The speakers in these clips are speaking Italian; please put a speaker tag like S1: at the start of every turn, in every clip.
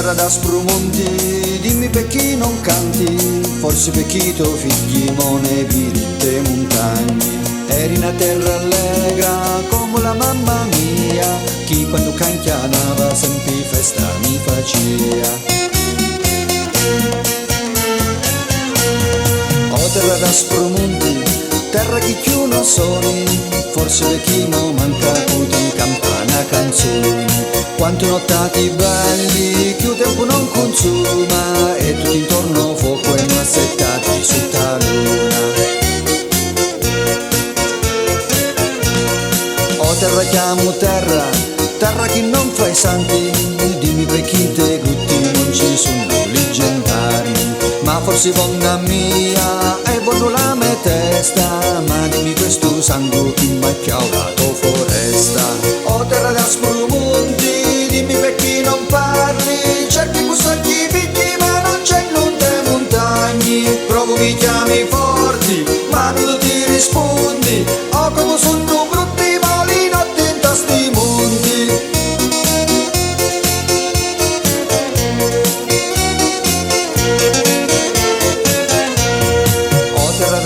S1: terra da sprumonti, dimmi perché non canti, forse perché tu figli mone vidi te montagne. Eri una terra allegra come la mamma mia, chi quando canchianava sempre festa mi faceva. O terra da sprumonti, terra che più non soni, forse perché non manca più in campana canzoni. Quanti nottati belli che il tempo non consuma, e tutto intorno fuoco e massettati sotto luna. O terra chiamo terra, terra che non fai santi, dimmi perché te gutti non ci sono leggendari. Ma forse bonna mia e voglio la mia testa, ma dimmi questo sangue che mi ha chiaurato foresta. O terra da sprumonti, dimmi perché non parli, cerchi custodi picchi ma non c'è nulla montagne. Provo mi chiami forti ma non ti rispondi, o come sono brutti moli notti in tasti monti.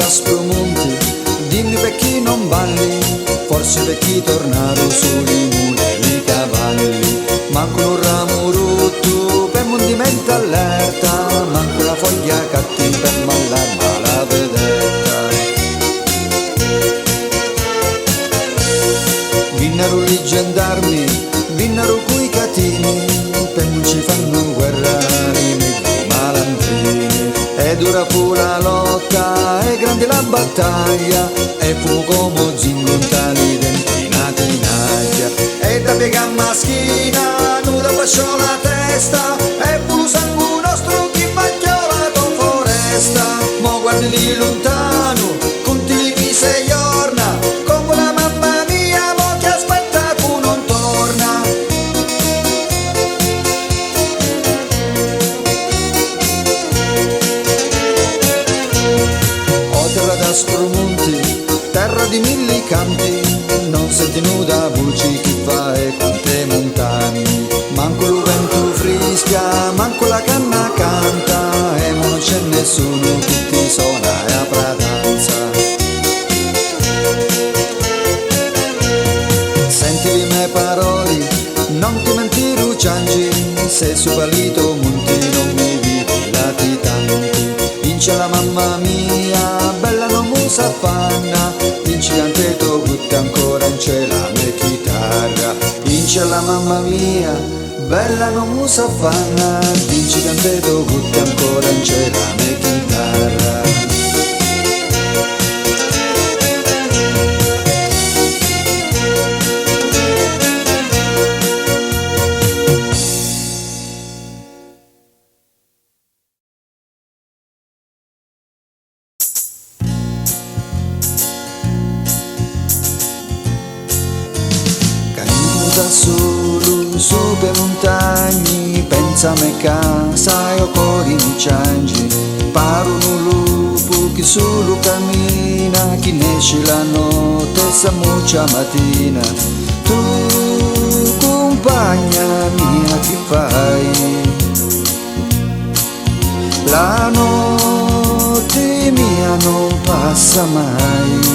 S1: Sprumonti, dimmi perché non balli, forse perché tornare sui muli e i cavalli. Manco un ramo rotto per mondimento allerta, manco la foglia cattiva per mallarma la vedetta. Vinnero i gendarmi, vinnero coi catini, per non ci fanno guerra i miei malandrini. E dura fu la lotta, e grande la battaglia, e fu come zingontali denti nati in aria. E da piega maschina, nuda basciò la testa, e fu lo sangue nostro che macchiola con foresta. Mo guardi di lontano, conti li mise e giorna, come la mamma mia, mo che aspetta tu non torna. Terra da sprumonti, terra di mille canti, non senti nuda voce che fa e con te montani. Manco lo vento frischia, manco la canna canta, e non c'è nessuno che ti suona e a pratanza. Senti le mie parole, non ti mentire ciangi, se su palito monti non mi vedi lati tanti. Vince la mamma mia, bella non musa fanna, vince anche tu butta ancora in cielo la mia chitarra. Vince la mamma mia, bella non musa fanna, vince anche tu butta ancora in cielo la mia chitarra. Da solo su per montagne, pensa a me casa e ho cuore mi ciangi. Paro un lupo che solo cammina, chi ne esce la notte e sa muccia mattina. Tu compagna mia che fai? La notte mia non passa mai.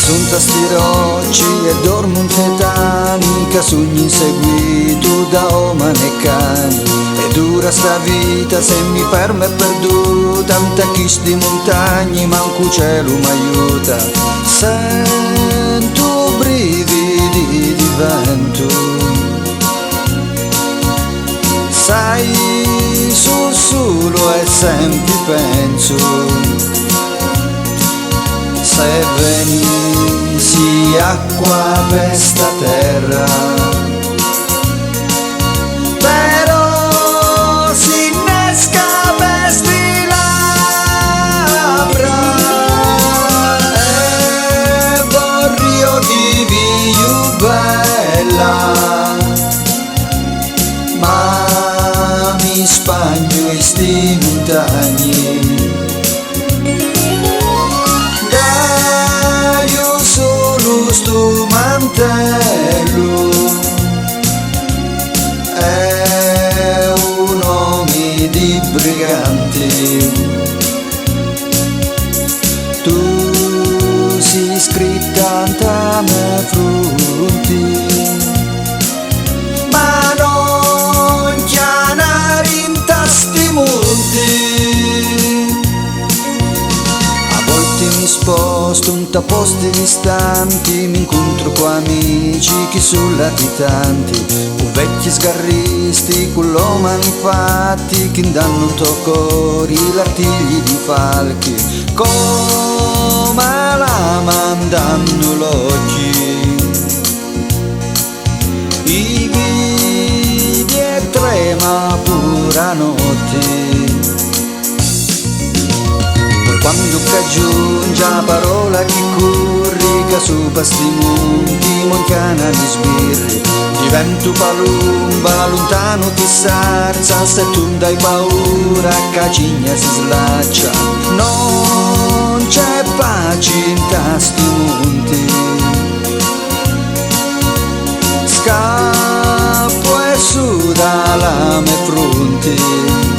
S1: Son tasti rocci e dormo in tetani, che sogni inseguito da uomini e cani. E dura sta vita se mi fermo e perduta, tanta chis di montagne, manco cielo m'aiuta. Sento brividi di vento, sai sul solo e sempre penso, se venissi acqua per sta terra, però si innesca per sti labbra e vorrei di più bella, ma mi spagno i sti montagni. Sto mantello mi sposto un ta posti distanti, mi incontro con amici che sono latitanti, o vecchi sgarristi con l'omani fatti che danno toccori l'artigli di falchi, come la mandano l'occhi. I vidi e trema pura notte. Poi quando aggiunge la parola che corri, che sopra sti monti moncana di sbirri, divento palumba lontano che sarza, se tu dai paura che cigna si slaccia. Non c'è pace in tasti monti, scappo e su dalla mia fronte.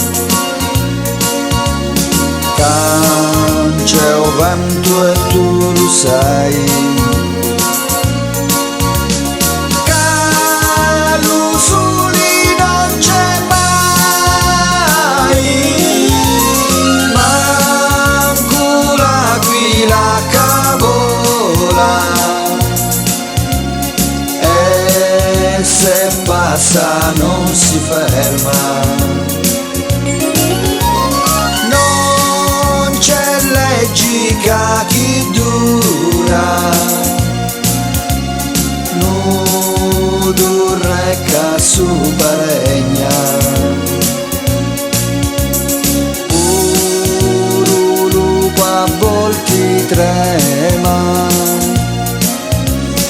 S1: C'è un vento e tu lo sai, che lo sole non c'è mai, manco l'aquila che vola, e se passa non si ferma. Leggica chi dura, nudo recca su paregna, lupo a volte trema,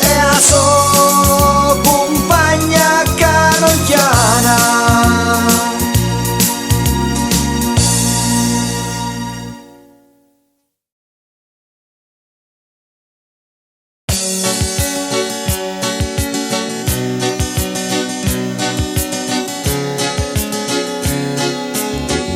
S1: e a sua compagna canocchiana.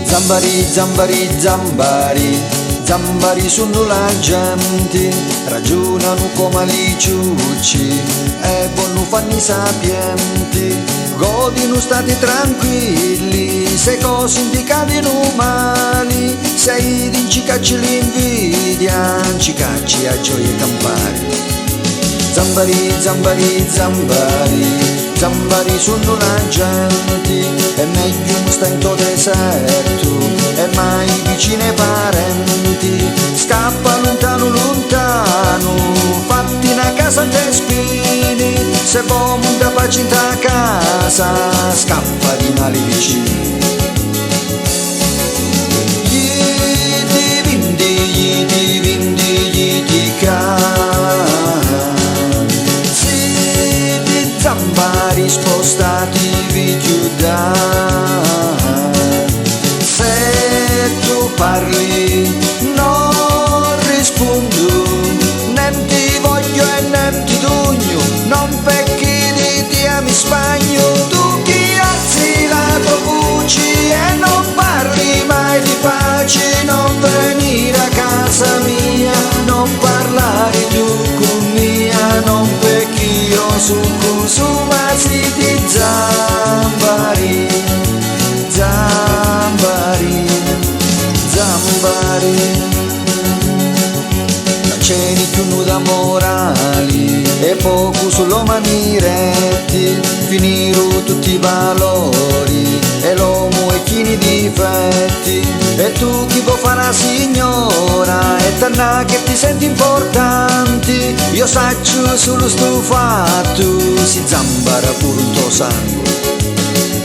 S1: Zambari, zambari, zambari, zambari sono la gente, ragionano come li ciucci e buono fanno i sapienti, godino stati tranquilli, se cose indicati mali, se ci cacci l'invidia, ci cacci a gioie campari. Zambari, zambari, zambari, zambari sono la gente, è meglio un stento deserto, e mai vicine parenti, scappa lontano lontano, fatti una casa in spini, se vuoi da pace in ta casa, scappa di mali vicini. Gli divindi, gli zambari spostati vi chiuda, se tu parli non rispondo, nem ti voglio e nem ti dugno, non pecchi di te mi spagno, tu chi alzi la tua voce e non parli mai di pace, non venire a casa mia, non parlare tu con mia, non pecchi io su ma si di zambari, zambari, zambari. Non c'è ni più nuda morali e poco solo maniretti, finiro tutti i valori e l'uomo e chi ne difetti, e tu chi può fare la signora e tanna che ti senti importanti, io saccio solo sto fatto, si zambara pure un tuo sangue.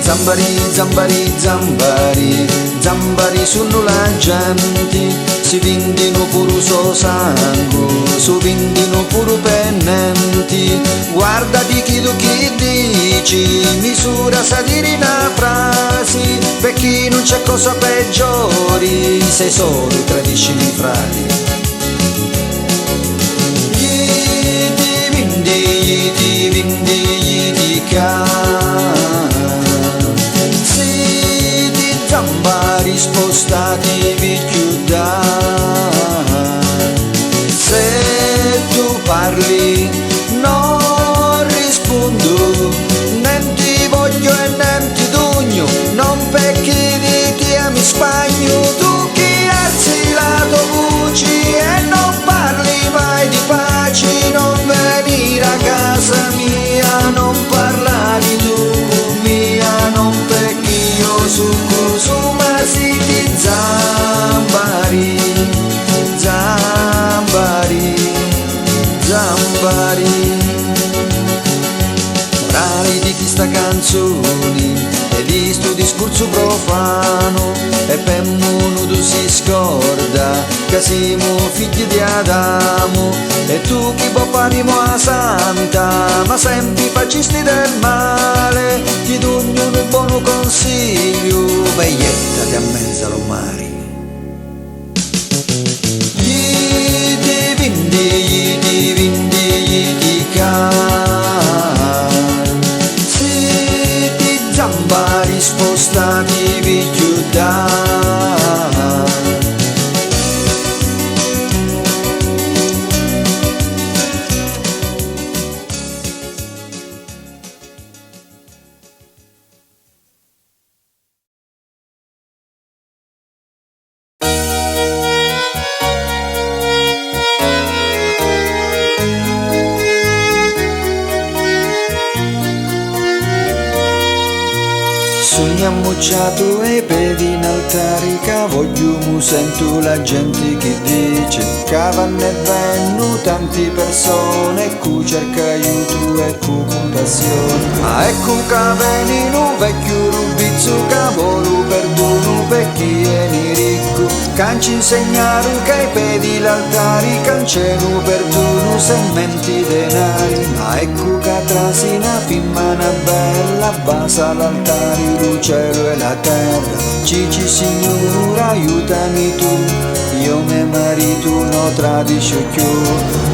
S1: Zambari, zambari, zambari, zambari sono la gente, si vendino pure so sangue, si vendino pure pennenti, guardati chi tu chi dici, misura sa dire una frase, perché non c'è cosa peggiori, sei solo tra vicini frati. Gli divindi, gli zambari spostati vi chiuda, se tu parli non rispondo, nem ti voglio e nem ti dugno, non pecchi di te mi spagno, tu chi alzi la tua voce canzoni e di sto discorso profano e per nudo si scorda che siamo figli di Adamo e tu chi papà a santa ma sempre fascisti del male ti do un buono consiglio vegliettate a mezzo al mare. Gli divindi car se ti zamba risposta ti vi chiudar. Ammucciato e pedi in altari che voglio sento la gente che dice che vanno e vengono tanti persone cu cerca aiuto e cu compassione ma ecco che venino vecchio rubizzo che volo perdono per chi è ricco canci insegnare che ai pedi l'altari canceno perdono sementi denari ma ecco che trasina fimmana bella basa l'altare luce e la terra Cici Signore aiutami tu io me marito non tradisco più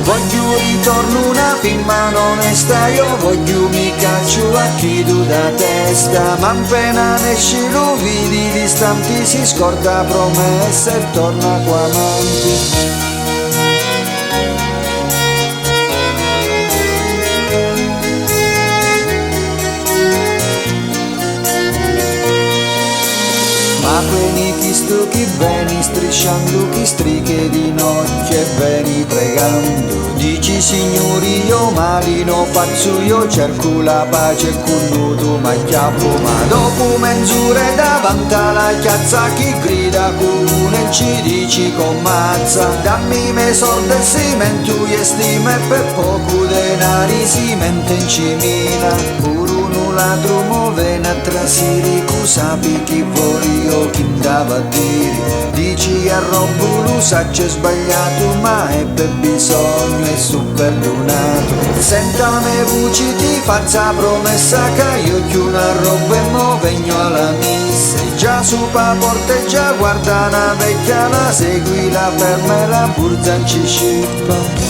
S1: voglio ritorno una firma onesta io voglio mi caccio a chi tu da testa ma appena ne esci lo vedi distanti si scorda promesse e torna qua amanti. Ma queni chi sto chi veni strisciando chi strighe di notte e veni pregando dici signori io malino pazzo io cerco la pace e con nudo ma chiappo ma dopo mezz'ore davanti alla chiazza chi grida con e ci dici con mazza dammi me sorda e cimento e stime per poco denari si mente in cimina ladro muove a trasiri tu sapi chi vuoi o chi andava a dire dici a robbo lo sa c'è sbagliato ma è per bisogno e su perdonato senta me voci ti faccia promessa che io chiudo una roba e mo vengo alla missa e già su pa porta e già guarda una vecchia la segui la ferma e la burza non ci scippa.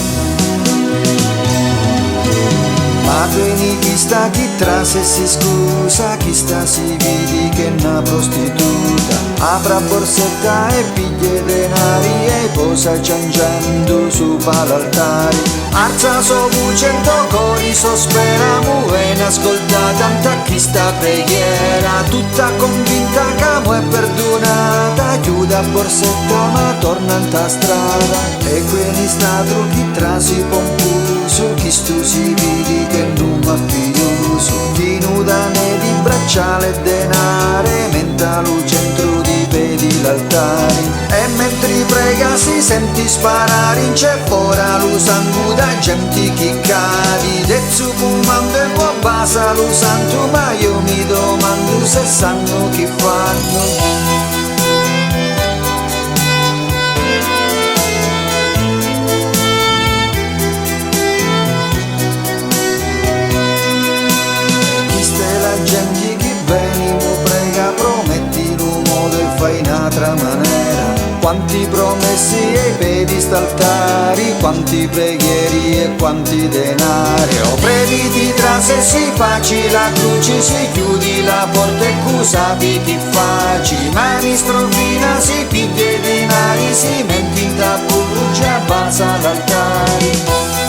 S1: Ma veni chi sta chi trase e si scusa chi sta si vedi che è una prostituta apra borsetta e piglia denari e posa ciangiando su l'altare alza so vucendo cori sospera muove ascolta tanta chi sta preghiera tutta convinta che mo è perdonata chiuda borsetta ma torna in ta strada e quindi sta chi trasi pompuso chi stu si vedi che non m'ha figlioso chi nuda ne di bracciale e denare menta lo centro di pedi l'altare e mentre prega si senti sparare in c'è fora lo sangue da gente chi cadi dezzu comando e può basa lo santo ma io mi domando se sanno chi fanno. Gente che veni mo prega prometti in un modo e fai in altra maniera quanti promessi e pedi st'altari quanti preghieri e quanti denari o previti tra se si faci la croce si chiudi la porta e cusapi chi faci mani strofina si piglia i denari si menti in tappo già basa l'altare.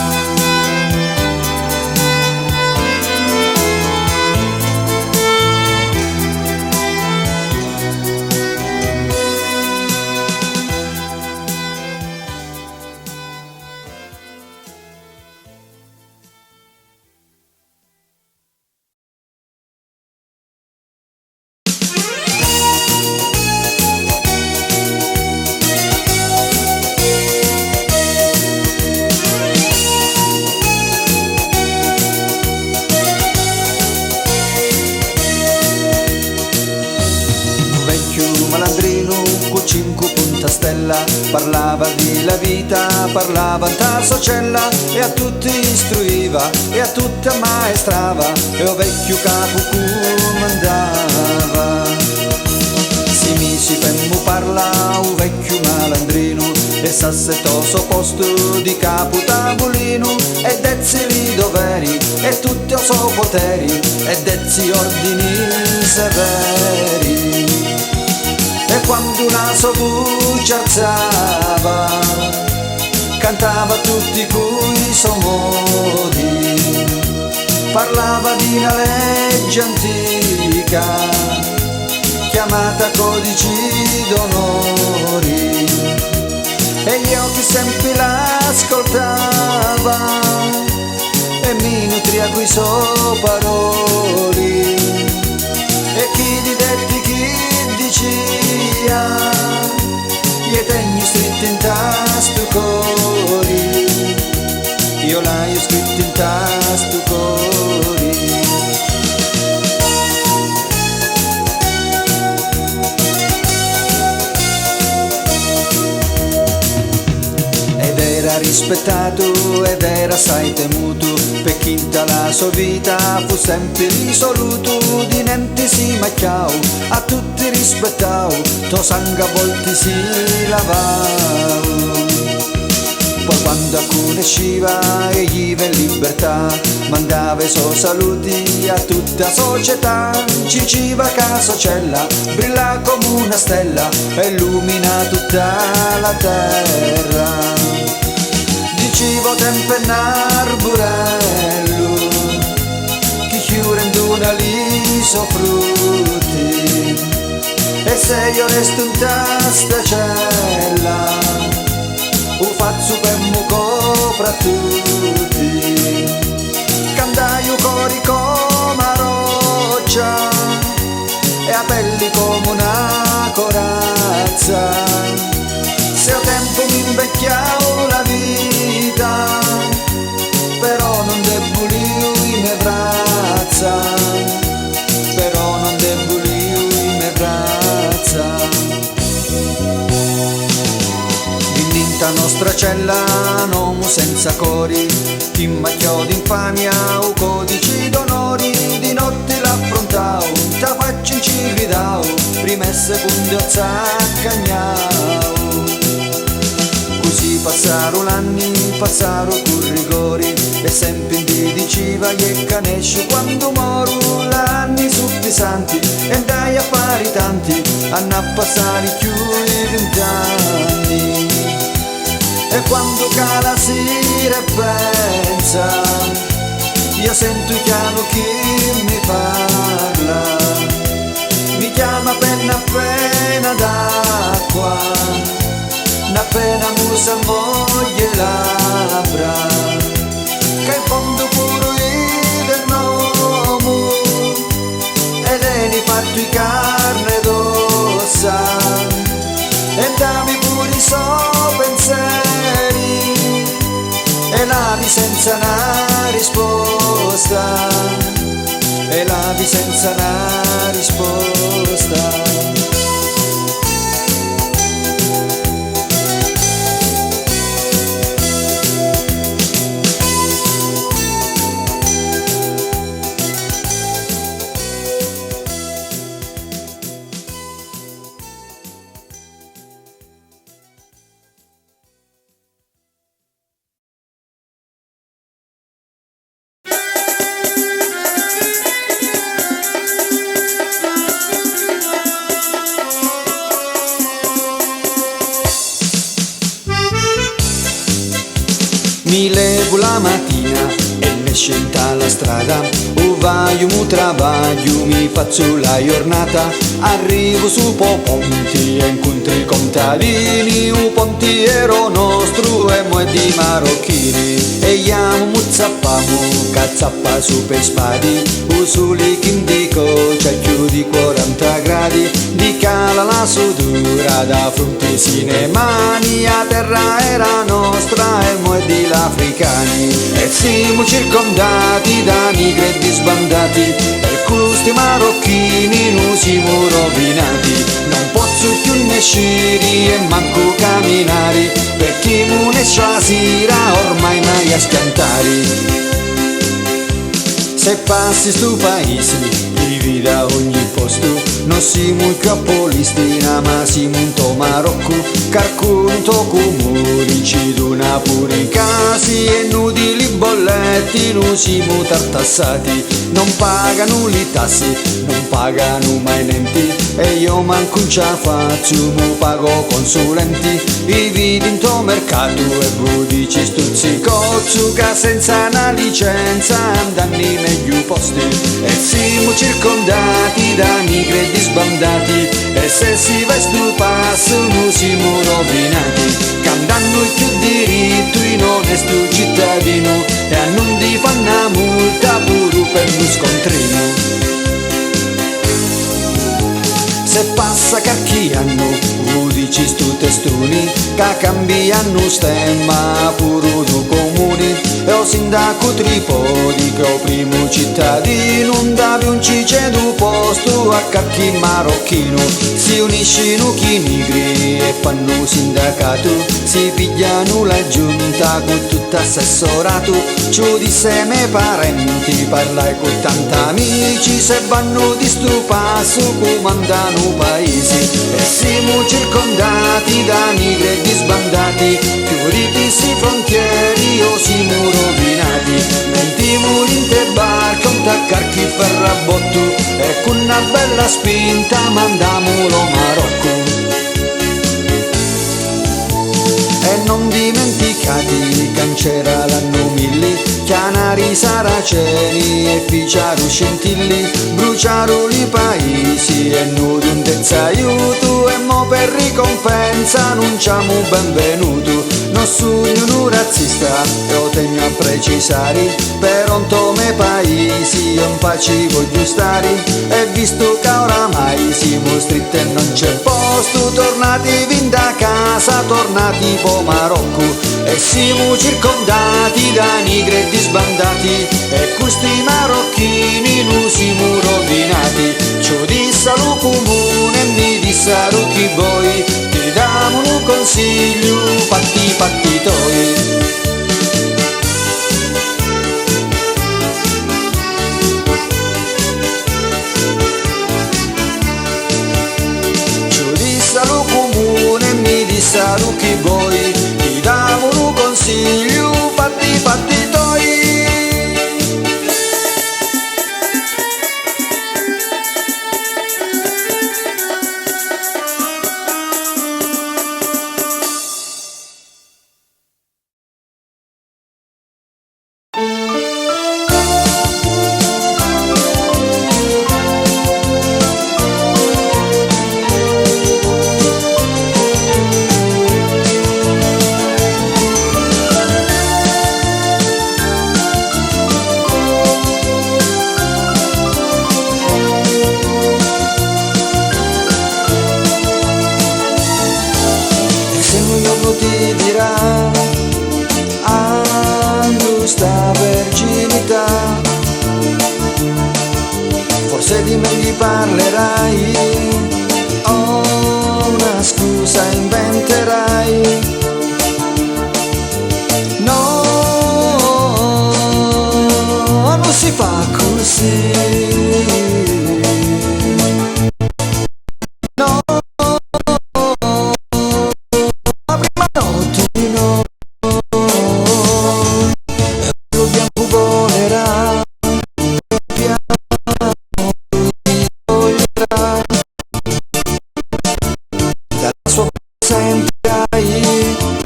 S1: Parlava di la vita, parlava in società e a tutti istruiva e a tutti ammaestrava e o vecchio capo comandava. Si misi per mu parla un vecchio malandrino e s'assettò so posto di capo tavolino e dezzi li doveri e tutti o so poteri e dezzi ordini severi. E quando una sua voce alzava cantava tutti coi suoi modi, parlava di una legge antica chiamata codici d'onori e io che sempre l'ascoltava e mi nutria coi suoi paroli e chi di detti chi diceva io tengo scritto in tasto cori, io l'ho scritto in tasto cori. Era rispettato ed era assai temuto, per chi la sua vita fu sempre risoluto, di niente si macchiao, a tutti rispettao, to sangue a volte si lavao. Poi quando alcune usciva e gli in libertà, mandava i suoi saluti a tutta la società, ciciva casa cella, brilla come una stella e illumina tutta la terra. Dicevo tempo in arborello chi chiure in una li so frutti e se io resto in testa cella o faccio per mu copra tutti cantaio cori come a roccia e a pelli come una corazza. Se ho tempo mi invecchiavo la vita, però non debbolio i miei braccia, però non debbolio i miei braccia. Vinta nostra cella, non senza cori, ti macchiò d'infamia o codici d'onori, di notte l'affrontavo, ta faccio in cividao, prima e secondo zaccagnao. Così passarono l'anni, passarono con rigori e sempre mi diceva che canesce quando moro, l'anni su pesanti e andai a fare tanti, hanno a passare più di 20 anni. E quando cala si ripensa, io sento chiaro chi mi parla, mi chiama appena d'acqua, appena musa moglie labbra, che in fondo puro del nome ed è ne fatto i carne d'ossa e dammi pure i suoi pensieri e lavi senza una risposta e lavi senza una risposta. Mi levo la mattina e ne scendo alla strada, o vaio mu travaglio, mi faccio la giornata, arrivo su po' ponti e incontro i contadini, un pontiero nostro e mo' di marocchini, e iamo mu zappamu, cazzappa su per spadi, o soli che indico c'è più di 40 gradi, di cala la sudura da fronte sine mani, a terra era nostra e mo' di africani e siamo circondati da nigretti sbandati e cus questi marocchini non siamo rovinati, non posso più ne uscire e manco camminare, perché non esce la sera ormai mai a schiantare. Se passi stu paese, vivi da ogni posto, non siamo i capolisti, ma siamo un to Marocco, carcunto comuni, ci dona pure i casi e inutili bolletti, non siamo tartassati, non pagano le tasse, non pagano mai niente, e io manco non ce la faccio, mo pago consulenti, i vidi in to mercato e voi dici stuzzicozzo, che senza una licenza andano meglio posti, e siamo circondati da migranti sbandati, e se si va stu passo non siamo rovinati, cantando il più diritto in onesto cittadino, e a non di fanno una multa pure per lo scontrino. Se passa qualche anno, dici stu testoni, che cambiano stemma pure do comuni, e o sindaco Tripodi che o primo cittadino, non dà più un cicedo posto a qualche marocchino, si uniscono chi nigri e fanno sindacato, si pigliano la giunta con tutto assessorato, ci disse me parenti, parlai con tanti amici, se vanno di stu passo comandano paesi, e siamo circondati da migranti sbandati, chiuditi si frontieri o siamo rovinati, mentiamo in te barca un taccarchi ferrabotto, e con una bella spinta mandamolo Marocco. E non dimenticati che c'era l'anno 1000, chianari saraceni e ficiaro scintilli, bruciaro i paesi e noi un aiuto, e mo per ricompensa non ciamo benvenuto, non sono un razzista e lo tengo a precisare, per un tome paesi io in pace voglio stare, e visto che oramai siamo stretti e non c'è posto, tornati vin da casa, tornati po Marocco, e siamo circondati da migranti sbandati, e questi marocchini non siamo rovinati, ci dissero comune e mi dissero chi voi, ti diamo un consiglio, fatti toi. Dissero chi voi, ti diamo un consiglio, fatti toi. Ti dirà angusta verginità, forse di me gli parlerai, oh, una scusa inventerai, no, non si fa così.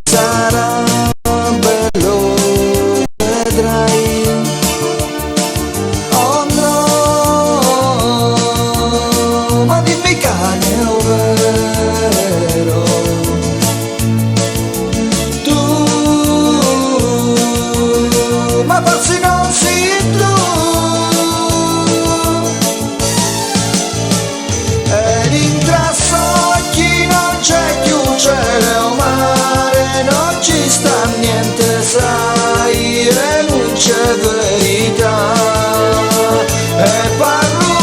S1: Sarà bello, vedrai. Oh no, ma dimmi cane o vero, tu, ma forse non sei tu. Ed in grasso chi non c'è più cielo, mare, non ci sta niente, sai, e non c'è verità, e parlo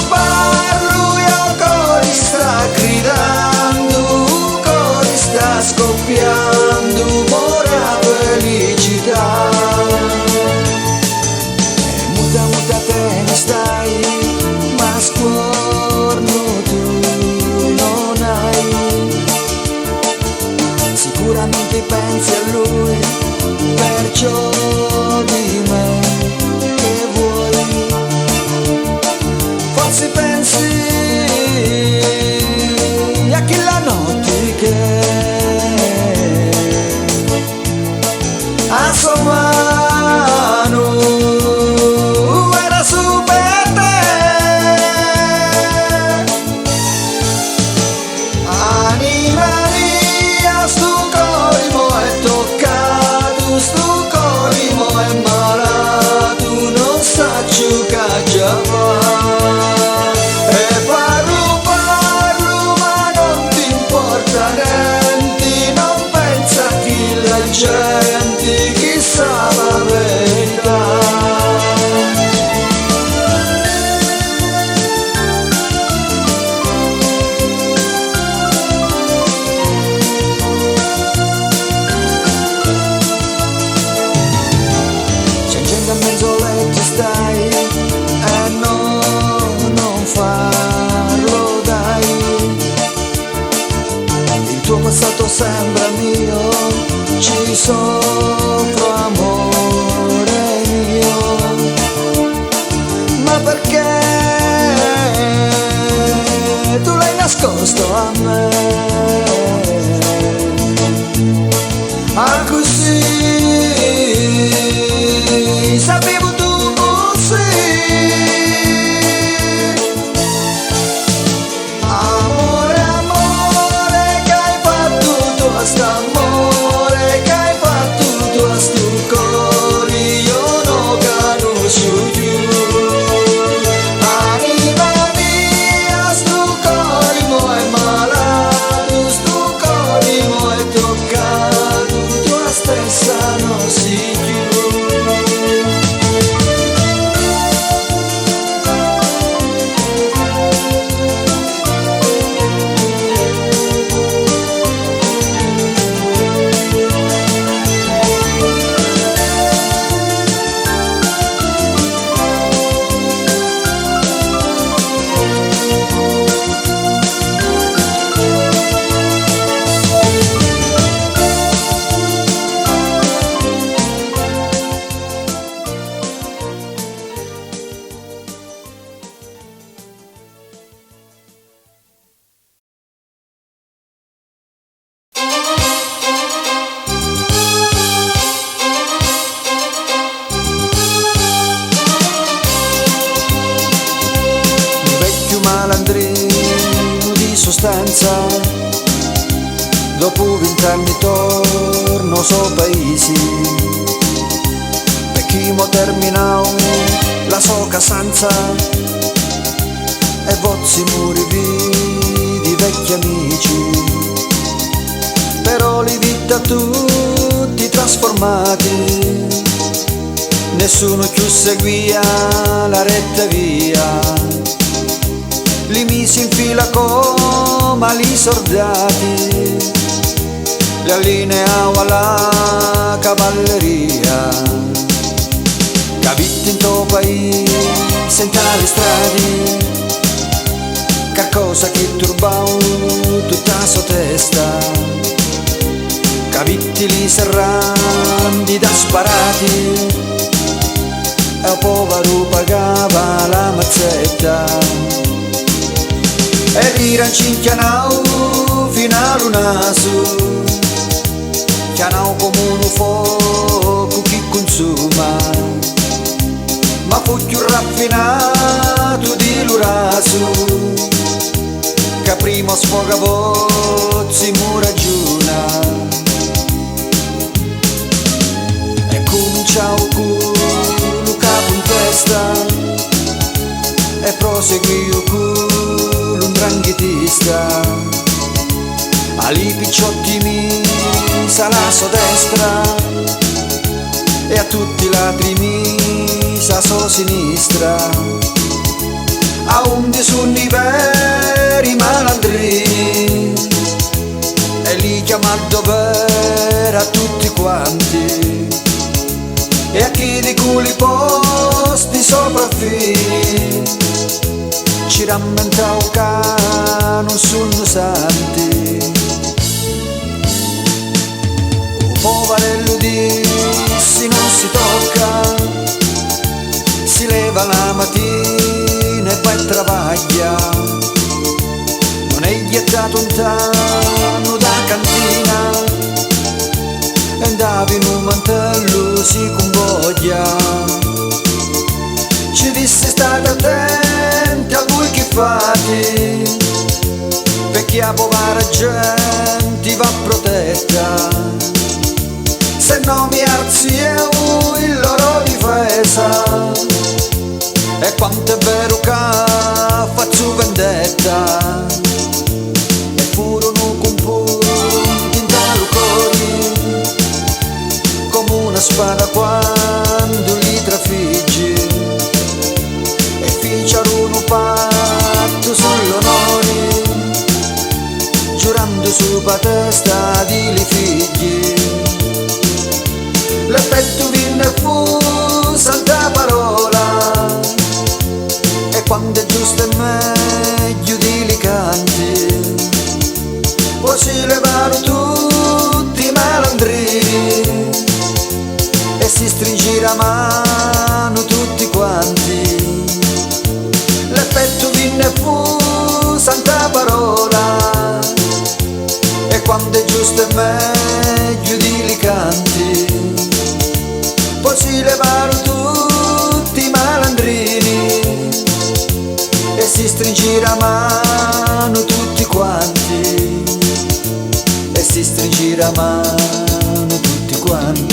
S1: sua mano era su per te. Anima mia, stu cuore mo è toccato, stu cuore mo è malato, non sa più che già va. E parlo, parlo, ma non ti importa niente, non pensa che la gente chissà la verità. C'è gente a mezzo letto stai e no, non farlo dai. Il tuo passato sembra mio, ci soffro amore mio. Ma perché tu l'hai nascosto a me? Ah così sapevo tu sì. Amore, amore, che hai fatto tu a st'amore, che hai fatto tu a sto cuore, io non conosco più. Anima mia, sto cuore mo è malato, sto cuore mo è toccato, tua stessa non si più. Malandrino di sostanza, dopo 20 anni torno so paesi, per chi mo terminò la so casanza e vozzi muri di vecchi amici, però li vita tutti trasformati, nessuno più seguia la retta via. Li misi in fila come gli soldati, li allineava la cavalleria, capitti in tuo paese, in tali strade, qualcosa che turbava tutta la sua testa, capitti li serrandi da sparati, e il povero pagava la mazzetta. E l'ira cinchianau fino all'unaso, chianau come un fuoco che consuma, ma fu più raffinato di l'uraso, che prima sfoga pozzi mu ragiona. E cominciau con lo capo in testa, e proseguiu con l'undranghitista, ali picciotti mi la sua destra, e a tutti i ladri mi sa sua sinistra, a undi sono i veri malandri, e li chiama dovere a tutti quanti, e a chi di cui posti sopraffini ci rammentau che non sono santi. O poverello dissi non si tocca, si leva la mattina e va a travaglia, non è ghiacciato lontano da cantina, e andavi in un mantello così con voglia. Ci disse state attenti a voi che fate, perché la povera gente va protetta. Se no mi alzi io il loro difesa, e quanto è vero che faccio vendetta, e furono con punti in cuore, come una spada quando li trafiggi, e fecero un patto sull'onore, giurando su la testa di li figli. L'effetto vinne fu santa parola, e quando è giusto è meglio di li canti, poi si levarono tutti i malandrini e si stringi la mano tutti quanti. L'effetto vinne fu santa parola, e quando è giusto è meglio di li canti, poi si levarono tutti i malandrini e si stringi la mano tutti quanti, e si stringi la mano tutti quanti.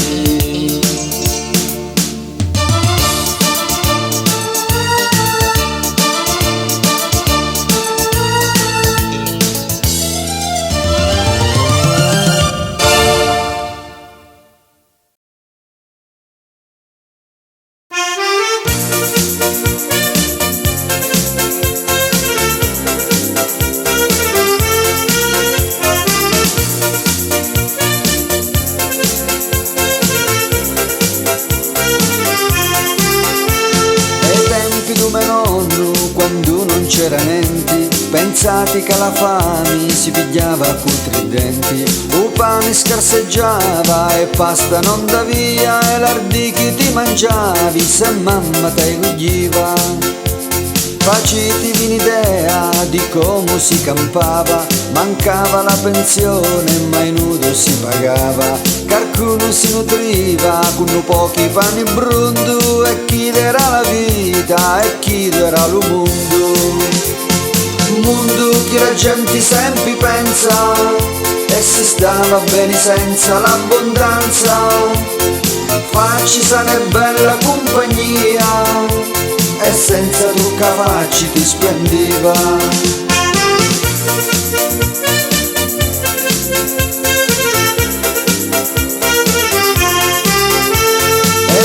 S1: Quando non c'era niente, pensate che la fame si pigliava coi tridenti, o pane scarseggiava e pasta non da via, e l'ardichi ti mangiavi se mamma te coglieva. Facitevi un'idea di come si campava, mancava la pensione ma in nudo si pagava, qualcuno si nutriva con pochi pani brundu, e chi era la vita e chi era lo mondo. Mondo che la gente sempre pensa, e si stava bene senza l'abbondanza, facci sana e bella compagnia, e senza tu capaci ti splendeva.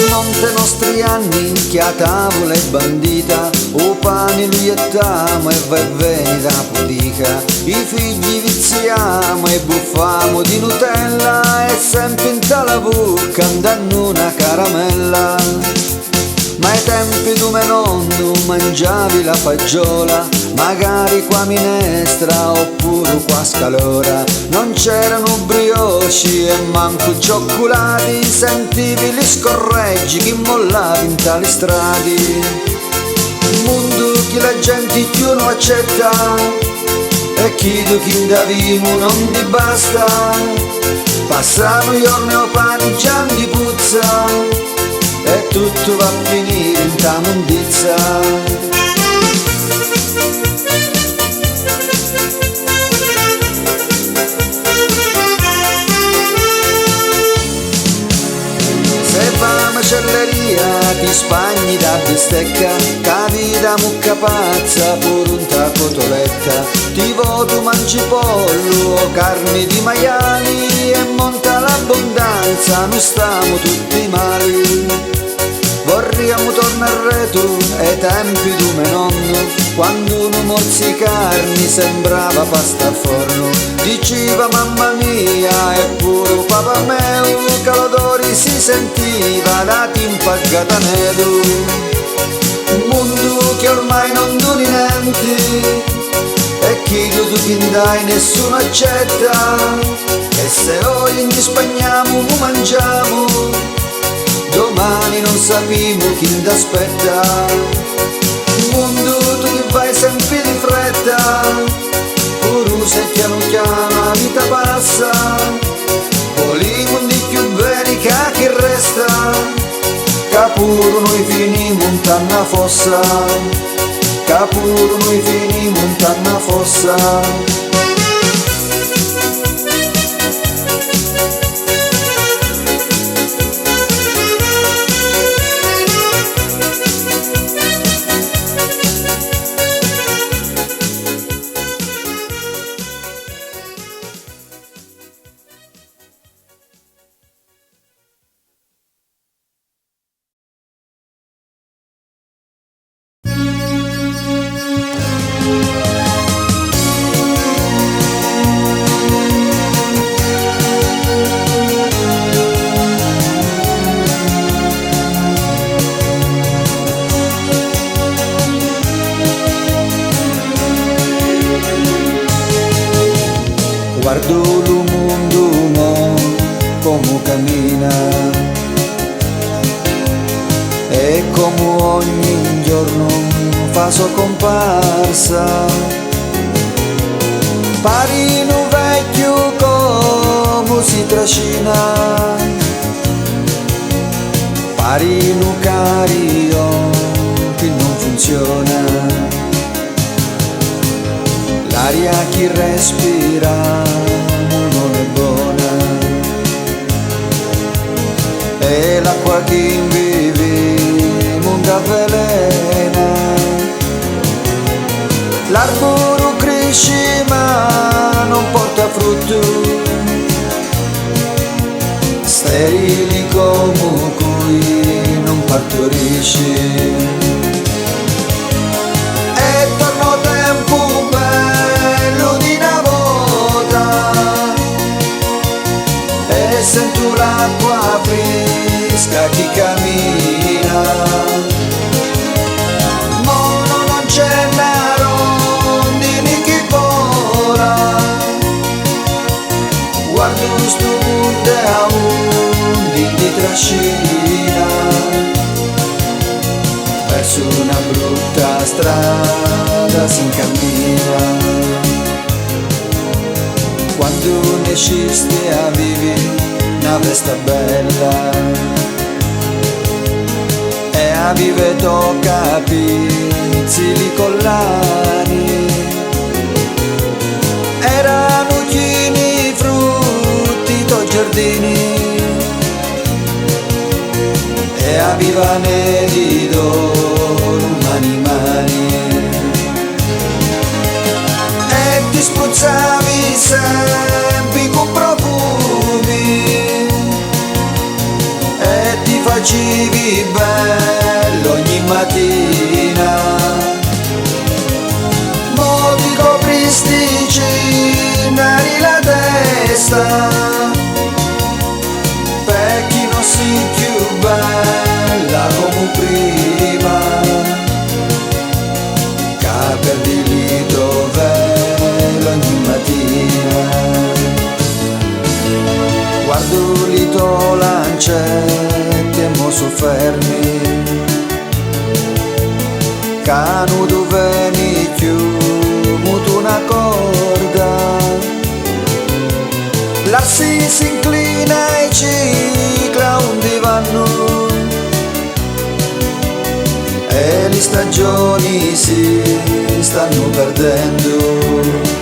S1: Monte nostri anni che a tavola è bandita, o pane lui ettiamo e va e veni da pudica, i figli viziamo e buffamo di Nutella, e sempre in tala bocca andando una caramella. Ma ai tempi tu me nonno mangiavi la faggiola, magari qua minestra oppure qua scalora, non c'erano brioci e manco cioccolati, sentivi gli scorreggi che mollavi in tali strati. Mondo che la gente più non accetta, e chi tu chi davimo non ti basta, passano i giorni o pani già di puzza, e tutto va a finire in ta mondizza. Se va a macelleria ti spagni da bistecca, capita mucca pazza pure un cotoletta, ti voto mangi pollo o carne di maiali, e monta l'abbondanza, noi stiamo tutti male. Vorremmo tornare tu ai tempi di mio nonno, quando uno morsicarni sembrava pasta a forno, diceva mamma mia e pure papà mio, che l'odore si sentiva da timpaggata nedo. Un mondo che ormai non doni niente, e chi tu chi dai nessuno accetta, e se oggi ci spagniamo mu mangiamo, domani non sappiamo chi t'aspetta. Mondo tu che vai sempre di fretta, pure se piano piano la vita passa, volimo di più bene che resta, pur noi finimmo in tanna fossa, che pur noi finimmo in tanna fossa. Guardo il mondo mo come cammina e come ogni giorno fa sua comparsa. Pari un vecchio come si trascina, pari un carico che non funziona. L'aria chi respira non è buona e l'acqua chi bevi non dà velena. L'arbore cresce ma non porta frutto, sterili come cui non partorisce. Sento l'acqua fresca chi cammina, mono non c'è una rondine che vola. Guardo sto mondo a undi di trascina verso una brutta strada si incammina. Quando ne scisti a vivi una festa bella e a vive tocca pizzili collani, erano chini frutti to giardini e a viva ne di mani mani e ti spruzzavi sempre con profumi e ti facevi bello ogni mattina. Mo ti copristi cenari la testa per chi non si più bella come prima, che perdi lì dove ogni mattina. Guardo l'ito lancetti e mo soffermi, canu dove ni chiudo una corda, l'arsi si inclina e cicla un divano e le stagioni si stanno perdendo.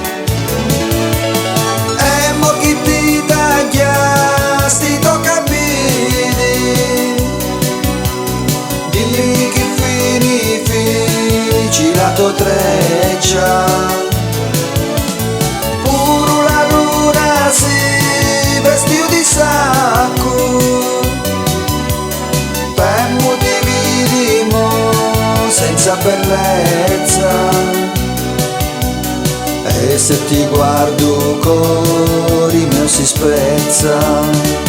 S1: Sti toccabili, dimmi che fini la tua treccia, pure la luna si vestiu di sacco, per motivi di mo senza bellezza. E se ti guardo cori mio si spezza.